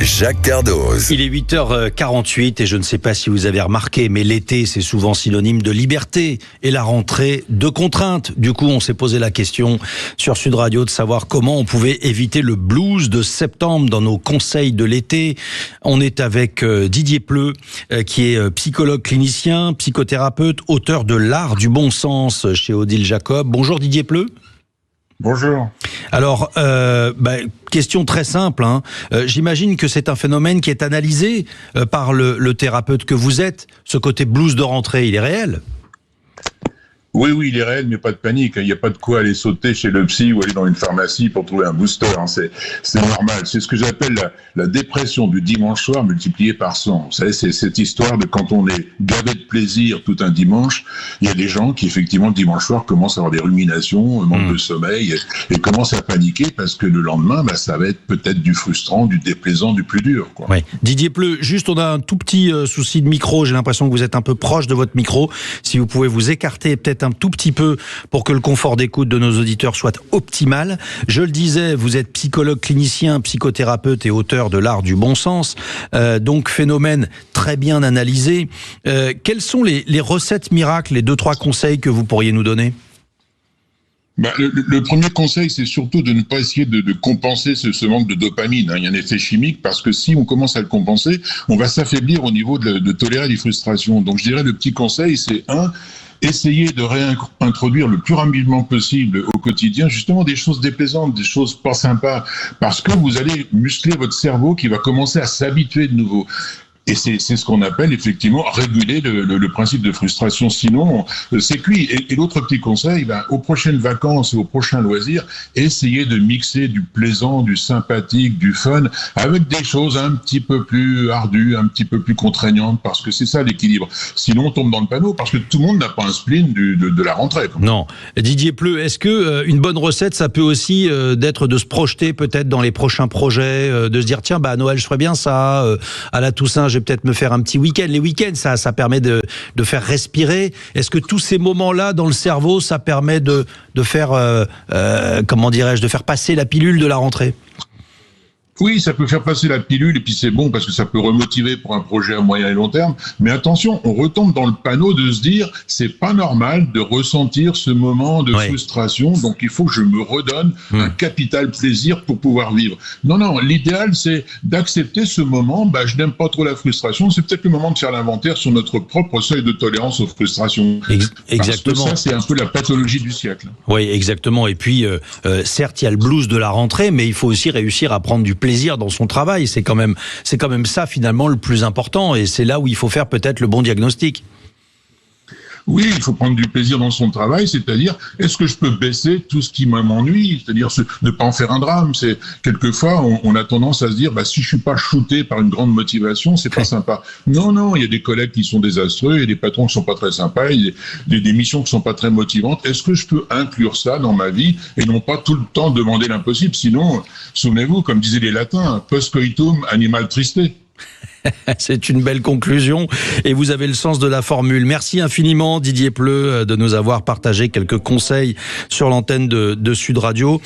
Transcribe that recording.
Jacques Cardoz. Il est 8h48 et je ne sais pas si vous avez remarqué, mais l'été, c'est souvent synonyme de liberté et la rentrée de contraintes. Du coup, on s'est posé la question sur Sud Radio de savoir comment on pouvait éviter le blues de septembre dans nos conseils de l'été. On est avec Didier Pleu, qui est psychologue clinicien, psychothérapeute, auteur de L'Art du bon sens chez Odile Jacob. Bonjour Didier Pleu. Bonjour. Alors, question très simple. J'imagine que c'est un phénomène qui est analysé par le thérapeute que vous êtes. Ce côté blues de rentrée, il est réel? Oui, il est réel, mais pas de panique. Il n'y a pas de quoi aller sauter chez le psy ou aller dans une pharmacie pour trouver un booster. C'est normal. C'est ce que j'appelle la dépression du dimanche soir multipliée par 100. Vous savez, c'est cette histoire de quand on est gavé de plaisir tout un dimanche, il y a des gens qui, effectivement, le dimanche soir, commencent à avoir des ruminations, manque de sommeil, et commencent à paniquer parce que le lendemain, ça va être peut-être du frustrant, du déplaisant, du plus dur, quoi. Oui. Didier Pleu, juste, on a un tout petit souci de micro. J'ai l'impression que vous êtes un peu proche de votre micro. Si vous pouvez vous écarter peut-être un tout petit peu pour que le confort d'écoute de nos auditeurs soit optimal. Je le disais, vous êtes psychologue clinicien, psychothérapeute et auteur de L'Art du bon sens. Donc, phénomène très bien analysé. Quelles sont les recettes miracles, les 2-3 conseils que vous pourriez nous donner ? Le premier conseil, c'est surtout de ne pas essayer de compenser ce manque de dopamine. Il y a un effet chimique parce que si on commence à le compenser, on va s'affaiblir au niveau de tolérer les frustrations. Donc je dirais le petit conseil, c'est essayer de réintroduire le plus rapidement possible au quotidien justement des choses déplaisantes, des choses pas sympas, parce que vous allez muscler votre cerveau qui va commencer à s'habituer de nouveau. Et c'est ce qu'on appelle effectivement réguler le principe de frustration. Sinon, c'est cuit. Et l'autre petit conseil, aux prochaines vacances et aux prochains loisirs, essayez de mixer du plaisant, du sympathique, du fun, avec des choses un petit peu plus ardues, un petit peu plus contraignantes, parce que c'est ça l'équilibre. Sinon, on tombe dans le panneau, parce que tout le monde n'a pas un spleen de la rentrée. Non. Didier Pleu, est-ce que une bonne recette, ça peut aussi d'être de se projeter peut-être dans les prochains projets, de se dire tiens, à Noël, je ferais bien ça, à la Toussaint, je vais peut-être me faire un petit week-end. Les week-ends, ça permet de faire respirer. Est-ce que tous ces moments-là dans le cerveau, ça permet de faire, de faire passer la pilule de la rentrée ? Oui, ça peut faire passer la pilule et puis c'est bon parce que ça peut remotiver pour un projet à moyen et long terme. Mais attention, on retombe dans le panneau de se dire c'est pas normal de ressentir ce moment de frustration. Donc il faut que je me redonne un capital plaisir pour pouvoir vivre. Non, l'idéal c'est d'accepter ce moment. Je n'aime pas trop la frustration. C'est peut-être le moment de faire l'inventaire sur notre propre seuil de tolérance aux frustrations. Exactement. Parce que ça c'est un peu la pathologie du siècle. Oui, exactement. Et puis certes il y a le blues de la rentrée, mais il faut aussi réussir à prendre du plaisir dans son travail, c'est quand même ça finalement le plus important et c'est là où il faut faire peut-être le bon diagnostic. Oui, il faut prendre du plaisir dans son travail, c'est-à-dire, est-ce que je peux baisser tout ce qui m'ennuie, c'est-à-dire ne pas en faire un drame. C'est quelquefois, on a tendance à se dire, si je suis pas shooté par une grande motivation, c'est pas sympa. Non, il y a des collègues qui sont désastreux, il y a des patrons qui sont pas très sympas, il y a des missions qui sont pas très motivantes. Est-ce que je peux inclure ça dans ma vie et non pas tout le temps demander l'impossible? Sinon, souvenez-vous, comme disaient les latins, post coitum animal triste. C'est une belle conclusion et vous avez le sens de la formule. Merci infiniment Didier Pleu de nous avoir partagé quelques conseils sur l'antenne de Sud Radio.